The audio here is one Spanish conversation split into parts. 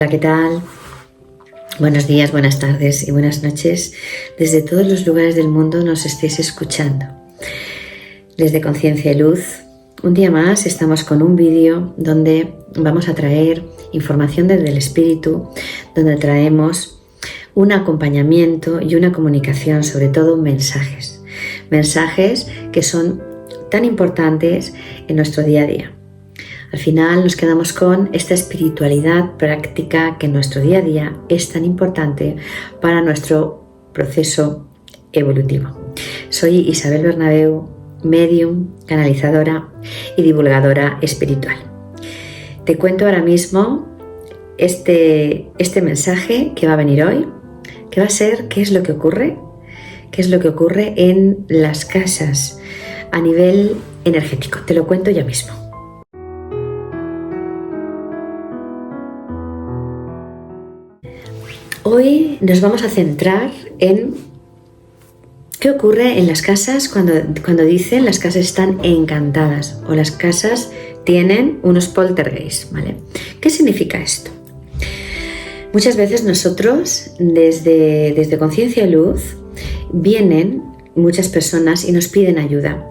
Hola, ¿qué tal? Buenos días, buenas tardes y buenas noches. Desde todos los lugares del mundo nos estéis escuchando. Desde Conciencia y Luz, un día más estamos con un vídeo donde vamos a traer información desde el espíritu, donde traemos un acompañamiento y una comunicación, sobre todo mensajes. Mensajes que son tan importantes en nuestro día a día. Al final nos quedamos con esta espiritualidad práctica que en nuestro día a día es tan importante para nuestro proceso evolutivo. Soy Isabel Bernabeu, medium, canalizadora y divulgadora espiritual. Te cuento ahora mismo este mensaje que va a venir hoy, que va a ser qué es lo que ocurre en las casas a nivel energético. Te lo cuento ya mismo. Hoy nos vamos a centrar en qué ocurre en las casas cuando dicen las casas están encantadas o las casas tienen unos poltergeist, ¿vale? ¿Qué significa esto? Muchas veces nosotros, desde Conciencia y Luz, vienen muchas personas y nos piden ayuda.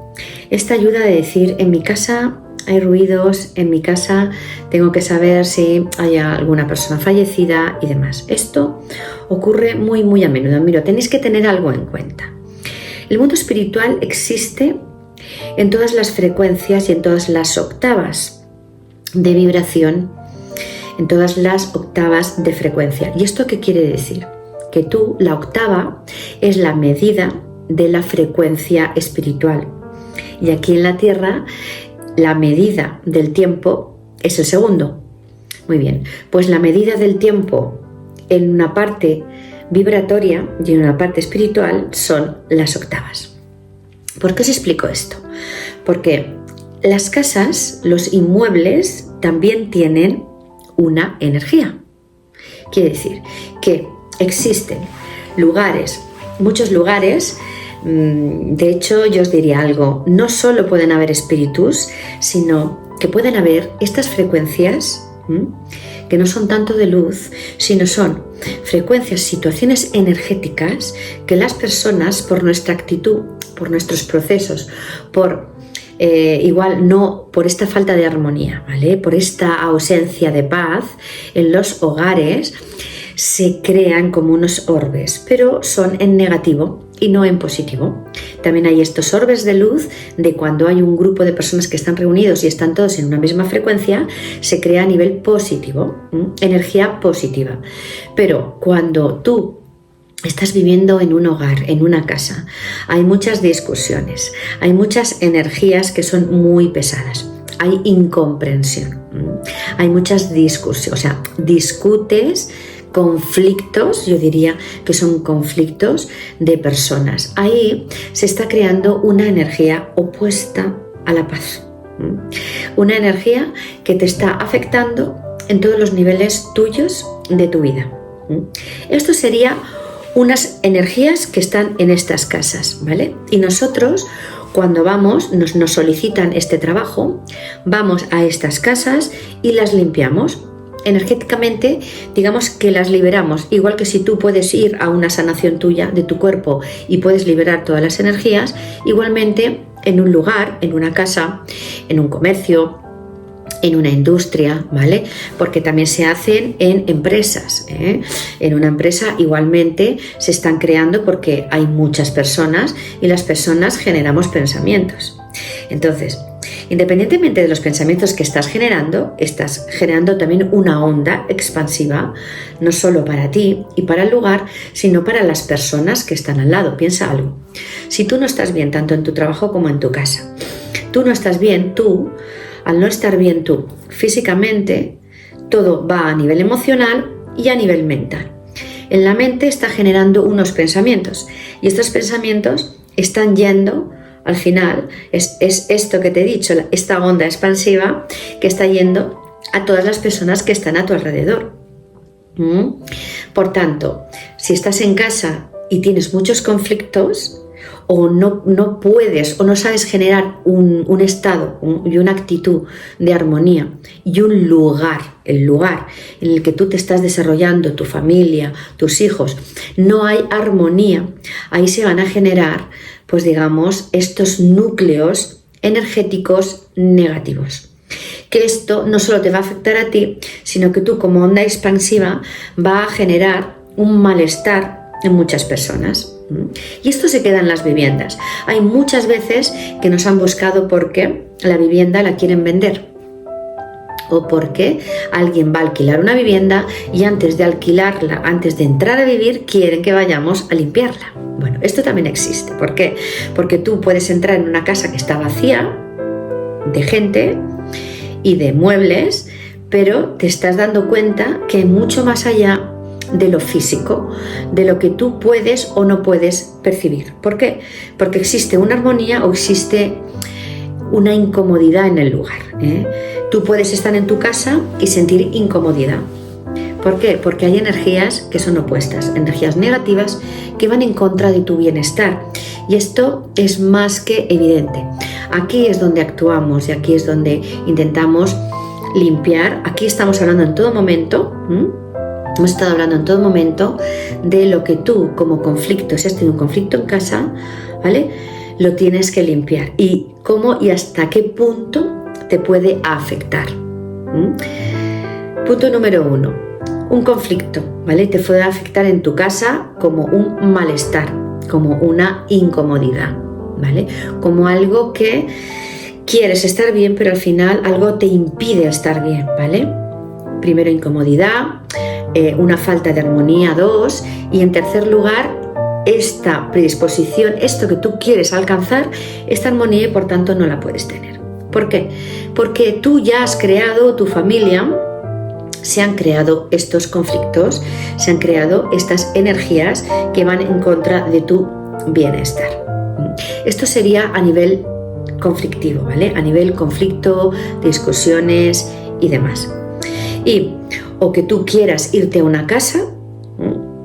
Esta ayuda de decir, en mi casa hay ruidos, en mi casa tengo que saber si hay alguna persona fallecida y demás. Esto ocurre muy a menudo. Mira, tenéis que tener algo en cuenta. El mundo espiritual existe en todas las frecuencias y en todas las octavas de vibración, en todas las octavas de frecuencia. ¿Y esto qué quiere decir? Que la octava, es la medida de la frecuencia espiritual. Y aquí en la Tierra, la medida del tiempo es el segundo. Muy bien, pues la medida del tiempo en una parte vibratoria y en una parte espiritual son las octavas. ¿Por qué os explico esto? Porque las casas, los inmuebles, también tienen una energía. Quiere decir que existen lugares, muchos lugares. De hecho, yo os diría algo, no solo pueden haber espíritus, sino que pueden haber estas frecuencias que no son tanto de luz, sino son frecuencias, situaciones energéticas que las personas, por nuestra actitud, por nuestros procesos, igual no por esta falta de armonía, ¿vale? Por esta ausencia de paz en los hogares, se crean como unos orbes, pero son en negativo y no en positivo. También hay estos orbes de luz de cuando hay un grupo de personas que están reunidos y están todos en una misma frecuencia, se crea a nivel positivo, energía positiva. Pero cuando tú estás viviendo en un hogar, en una casa, hay muchas discusiones, hay muchas energías que son muy pesadas, hay incomprensión, hay muchas discusiones, o sea, discutes, conflictos, yo diría que son conflictos de personas. Ahí se está creando una energía opuesta a la paz. Una energía que te está afectando en todos los niveles tuyos de tu vida. Esto sería unas energías que están en estas casas, ¿vale? Y nosotros, cuando vamos, nos solicitan este trabajo, vamos a estas casas y las limpiamos. Energéticamente, digamos que las liberamos, igual que si tú puedes ir a una sanación tuya de tu cuerpo y puedes liberar todas las energías, igualmente en un lugar, en una casa, en un comercio, en una industria, ¿vale? Porque también se hacen en empresas, ¿eh? En una empresa igualmente se están creando porque hay muchas personas y las personas generamos pensamientos. Entonces, independientemente de los pensamientos que estás generando también una onda expansiva, no solo para ti y para el lugar, sino para las personas que están al lado. Piensa algo. Si tú no estás bien tanto en tu trabajo como en tu casa, tú no estás bien, al no estar bien tú físicamente, todo va a nivel emocional y a nivel mental. En la mente está generando unos pensamientos y estos pensamientos están yendo. Al final es esto que te he dicho, esta onda expansiva que está yendo a todas las personas que están a tu alrededor. Por tanto, si estás en casa y tienes muchos conflictos, o no puedes o no sabes generar un estado y una actitud de armonía y un lugar, el lugar en el que tú te estás desarrollando, tu familia, tus hijos, no hay armonía, ahí se van a generar, pues digamos, estos núcleos energéticos negativos. Que esto no solo te va a afectar a ti, sino que tú como onda expansiva va a generar un malestar en muchas personas. Y esto se queda en las viviendas. Hay muchas veces que nos han buscado porque la vivienda la quieren vender o porque alguien va a alquilar una vivienda y antes de alquilarla, antes de entrar a vivir, quieren que vayamos a limpiarla. Bueno, esto también existe. ¿Por qué? Porque tú puedes entrar en una casa que está vacía de gente y de muebles, pero te estás dando cuenta que mucho más allá de lo físico, de lo que tú puedes o no puedes percibir. ¿Por qué? Porque existe una armonía o existe una incomodidad en el lugar. Tú puedes estar en tu casa y sentir incomodidad. ¿Por qué? Porque hay energías que son opuestas, energías negativas que van en contra de tu bienestar. Y esto es más que evidente. Aquí es donde actuamos y aquí es donde intentamos limpiar. Aquí estamos hablando en todo momento, hemos estado hablando en todo momento de lo que tú como conflicto, si has tenido un conflicto en casa, ¿vale? Lo tienes que limpiar y cómo y hasta qué punto te puede afectar. Punto número 1, un conflicto, ¿vale? Te puede afectar en tu casa como un malestar, como una incomodidad, ¿vale? Como algo que quieres estar bien, pero al final algo te impide estar bien, ¿vale? Primero, incomodidad, una falta de armonía, 2, y en tercer lugar, esta predisposición, esto que tú quieres alcanzar, esta armonía y por tanto no la puedes tener. ¿Por qué? Porque tú ya has creado, tu familia, se han creado estos conflictos, se han creado estas energías que van en contra de tu bienestar. Esto sería a nivel conflictivo, ¿vale? A nivel conflicto, discusiones y demás. Y o que tú quieras irte a una casa,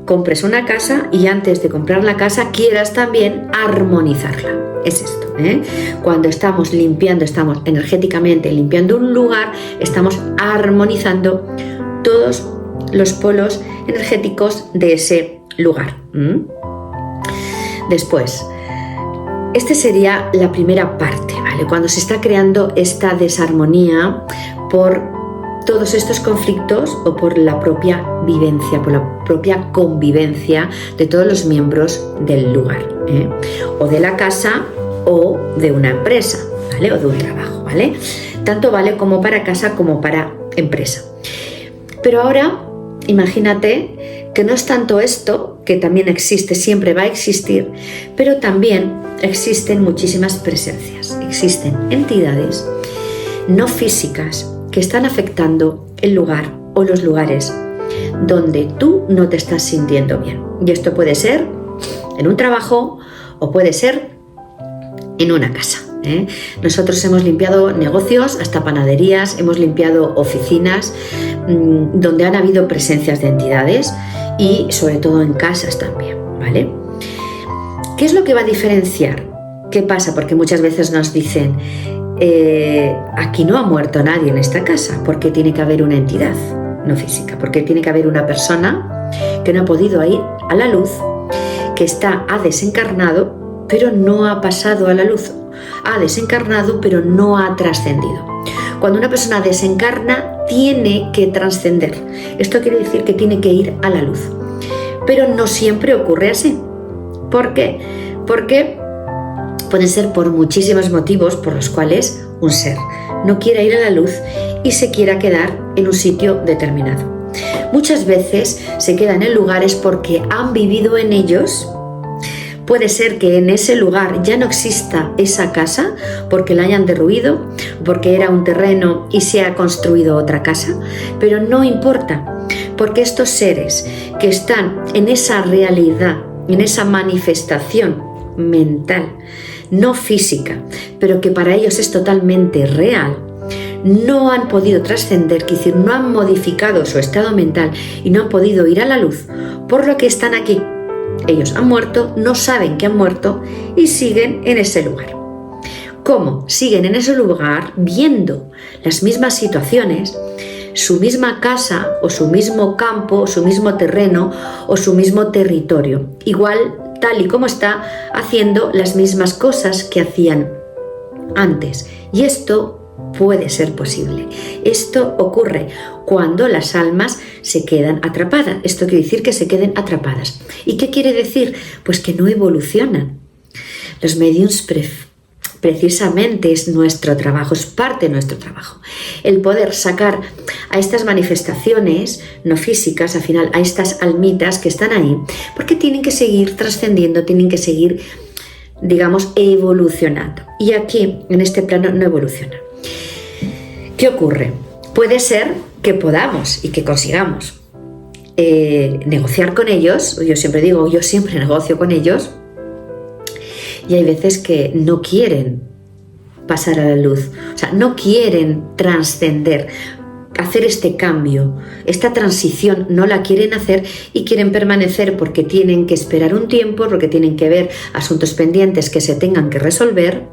compres una casa y antes de comprar la casa quieras también armonizarla. Es esto, ¿eh? Cuando estamos limpiando, estamos energéticamente limpiando un lugar, estamos armonizando todos los polos energéticos de ese lugar. Después, esta sería la primera parte, ¿vale? Cuando se está creando esta desarmonía por todos estos conflictos o por la propia vivencia, por la propia convivencia de todos los miembros del lugar, o de la casa o de una empresa, ¿vale? O de un trabajo, ¿vale? Tanto vale como para casa como para empresa. Pero ahora imagínate que no es tanto esto, que también existe, siempre va a existir, pero también existen muchísimas presencias, existen entidades no físicas que están afectando el lugar o los lugares donde tú no te estás sintiendo bien. Y esto puede ser en un trabajo o puede ser en una casa. Nosotros hemos limpiado negocios, hasta panaderías, hemos limpiado oficinas donde han habido presencias de entidades y sobre todo en casas también, ¿vale? ¿Qué es lo que va a diferenciar? ¿Qué pasa? Porque muchas veces nos dicen aquí no ha muerto nadie en esta casa, porque tiene que haber una entidad no física, porque tiene que haber una persona que no ha podido ir a la luz, que ha desencarnado pero no ha pasado a la luz, ha desencarnado pero no ha trascendido. Cuando una persona desencarna tiene que trascender, esto quiere decir que tiene que ir a la luz, pero no siempre ocurre así. ¿Por qué? Porque pueden ser por muchísimos motivos por los cuales un ser no quiera ir a la luz y se quiera quedar en un sitio determinado. Muchas veces se quedan en lugares porque han vivido en ellos. Puede ser que en ese lugar ya no exista esa casa porque la hayan derruido, porque era un terreno y se ha construido otra casa, pero no importa, porque estos seres que están en esa realidad, en esa manifestación mental, no física, pero que para ellos es totalmente real, no han podido trascender, es decir, no han modificado su estado mental y no han podido ir a la luz, por lo que están aquí ellos han muerto, no saben que han muerto y siguen en ese lugar. ¿Cómo? Siguen en ese lugar viendo las mismas situaciones, su misma casa o su mismo campo, o su mismo terreno o su mismo territorio, igual tal y como está, haciendo las mismas cosas que hacían antes. Y esto puede ser posible. Esto ocurre cuando las almas se quedan atrapadas. Esto quiere decir que se queden atrapadas. ¿Y qué quiere decir? Pues que no evolucionan. Los mediums precisamente es nuestro trabajo, es parte de nuestro trabajo. El poder sacar a estas manifestaciones no físicas, al final a estas almitas que están ahí, porque tienen que seguir trascendiendo, tienen que seguir, digamos, evolucionando. Y aquí, en este plano, no evoluciona. ¿Qué ocurre? Puede ser que podamos y que consigamos negociar con ellos. Yo siempre digo, yo siempre negocio con ellos. Y hay veces que no quieren pasar a la luz, o sea, no quieren trascender, hacer este cambio, esta transición no la quieren hacer y quieren permanecer porque tienen que esperar un tiempo, porque tienen que ver asuntos pendientes que se tengan que resolver.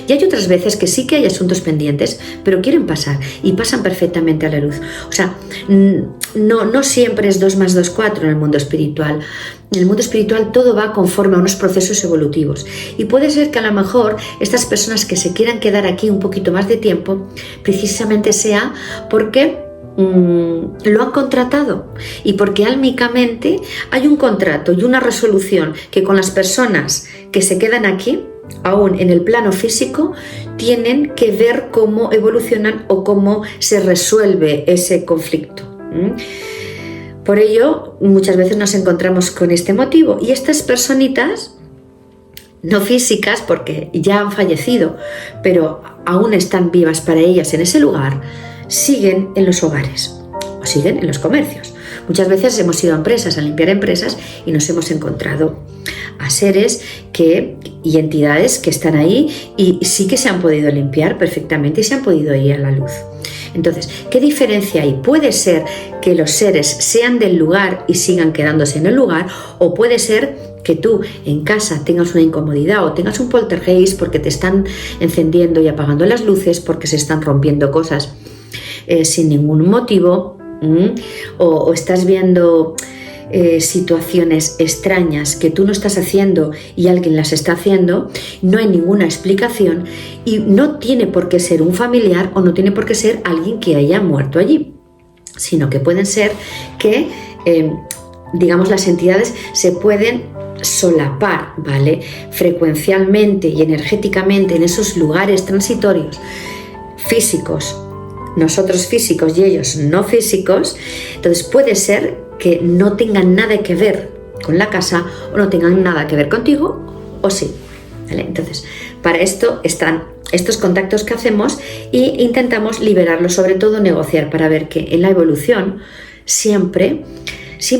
Y hay otras veces que sí que hay asuntos pendientes, pero quieren pasar y pasan perfectamente a la luz. O sea, no siempre es 2 más 2, 4 en el mundo espiritual. En el mundo espiritual todo va conforme a unos procesos evolutivos y puede ser que a lo mejor estas personas que se quieran quedar aquí un poquito más de tiempo precisamente sea porque lo han contratado y porque álmicamente hay un contrato y una resolución que con las personas que se quedan aquí, aún en el plano físico, tienen que ver cómo evolucionan o cómo se resuelve ese conflicto. Por ello, muchas veces nos encontramos con este motivo y estas personitas, no físicas porque ya han fallecido, pero aún están vivas para ellas en ese lugar, siguen en los hogares o siguen en los comercios. Muchas veces hemos ido a empresas, a limpiar empresas y nos hemos encontrado a seres y entidades que están ahí y sí que se han podido limpiar perfectamente y se han podido ir a la luz. Entonces, ¿qué diferencia hay? Puede ser que los seres sean del lugar y sigan quedándose en el lugar, o puede ser que tú en casa tengas una incomodidad o tengas un poltergeist porque te están encendiendo y apagando las luces, porque se están rompiendo cosas sin ningún motivo, o estás viendo situaciones extrañas que tú no estás haciendo y alguien las está haciendo, no hay ninguna explicación y no tiene por qué ser un familiar o no tiene por qué ser alguien que haya muerto allí, sino que pueden ser que, digamos, las entidades se pueden solapar, ¿vale? Frecuencialmente y energéticamente en esos lugares transitorios físicos, nosotros físicos y ellos no físicos. Entonces puede ser que no tengan nada que ver con la casa o no tengan nada que ver contigo o sí, ¿vale? Entonces, para esto están estos contactos que hacemos e intentamos liberarlos, sobre todo negociar para ver que en la evolución siempre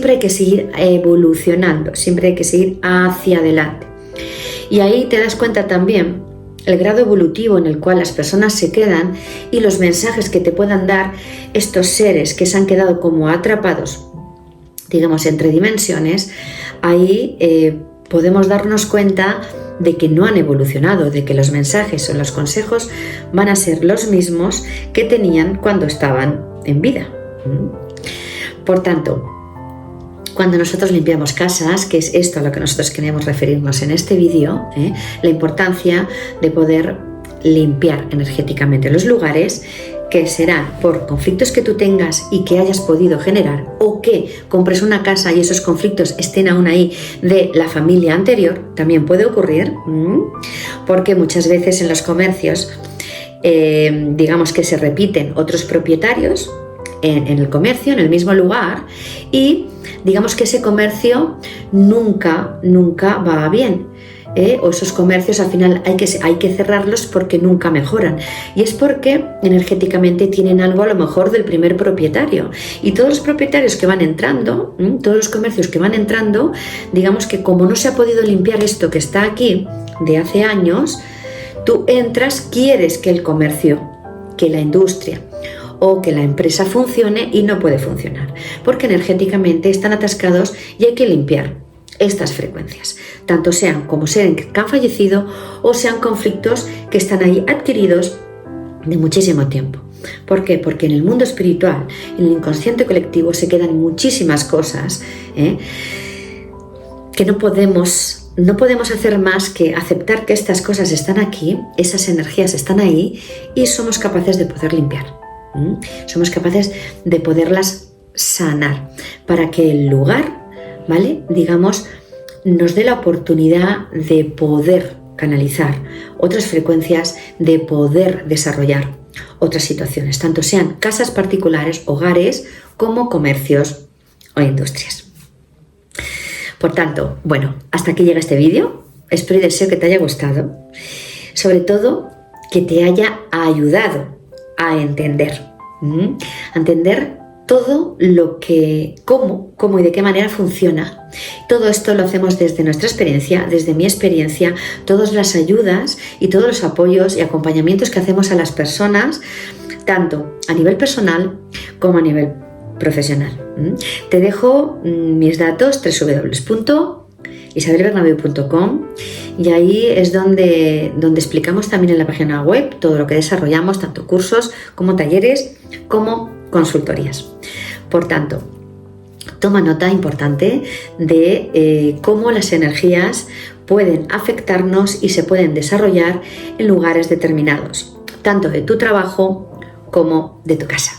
hay que seguir evolucionando, siempre hay que seguir hacia adelante. Y ahí te das cuenta también el grado evolutivo en el cual las personas se quedan y los mensajes que te puedan dar estos seres que se han quedado como atrapados, digamos, entre dimensiones. Ahí podemos darnos cuenta de que no han evolucionado, de que los mensajes o los consejos van a ser los mismos que tenían cuando estaban en vida. Por tanto, cuando nosotros limpiamos casas, que es esto a lo que nosotros queremos referirnos en este vídeo, la importancia de poder limpiar energéticamente los lugares, que serán por conflictos que tú tengas y que hayas podido generar, o que compres una casa y esos conflictos estén aún ahí de la familia anterior, también puede ocurrir, porque muchas veces en los comercios, digamos que se repiten otros propietarios en el comercio, en el mismo lugar, y digamos que ese comercio nunca va bien. O esos comercios al final hay que cerrarlos porque nunca mejoran, y es porque energéticamente tienen algo a lo mejor del primer propietario, y todos los propietarios que van entrando, todos los comercios que van entrando, digamos que como no se ha podido limpiar esto que está aquí de hace años, tú entras, quieres que el comercio, que la industria o que la empresa funcione y no puede funcionar porque energéticamente están atascados y hay que limpiar estas frecuencias, tanto sean como seres que han fallecido o sean conflictos que están ahí adquiridos de muchísimo tiempo. ¿Por qué? Porque en el mundo espiritual, en el inconsciente colectivo, se quedan muchísimas cosas que no podemos hacer más que aceptar que estas cosas están aquí, esas energías están ahí y somos capaces de poder limpiar. Somos capaces de poderlas sanar para que el lugar, ¿vale?, digamos, nos dé la oportunidad de poder canalizar otras frecuencias, de poder desarrollar otras situaciones, tanto sean casas particulares, hogares, como comercios o industrias. Por tanto, bueno, hasta aquí llega este vídeo. Espero y deseo que te haya gustado, sobre todo que te haya ayudado a entender todo lo que, cómo y de qué manera funciona. Todo esto lo hacemos desde nuestra experiencia, desde mi experiencia, todas las ayudas y todos los apoyos y acompañamientos que hacemos a las personas, tanto a nivel personal como a nivel profesional. Te dejo mis datos, www.isabelbernabeu.com, y ahí es donde explicamos también en la página web todo lo que desarrollamos, tanto cursos como talleres como consultorías. Por tanto, toma nota importante de cómo las energías pueden afectarnos y se pueden desarrollar en lugares determinados, tanto de tu trabajo como de tu casa.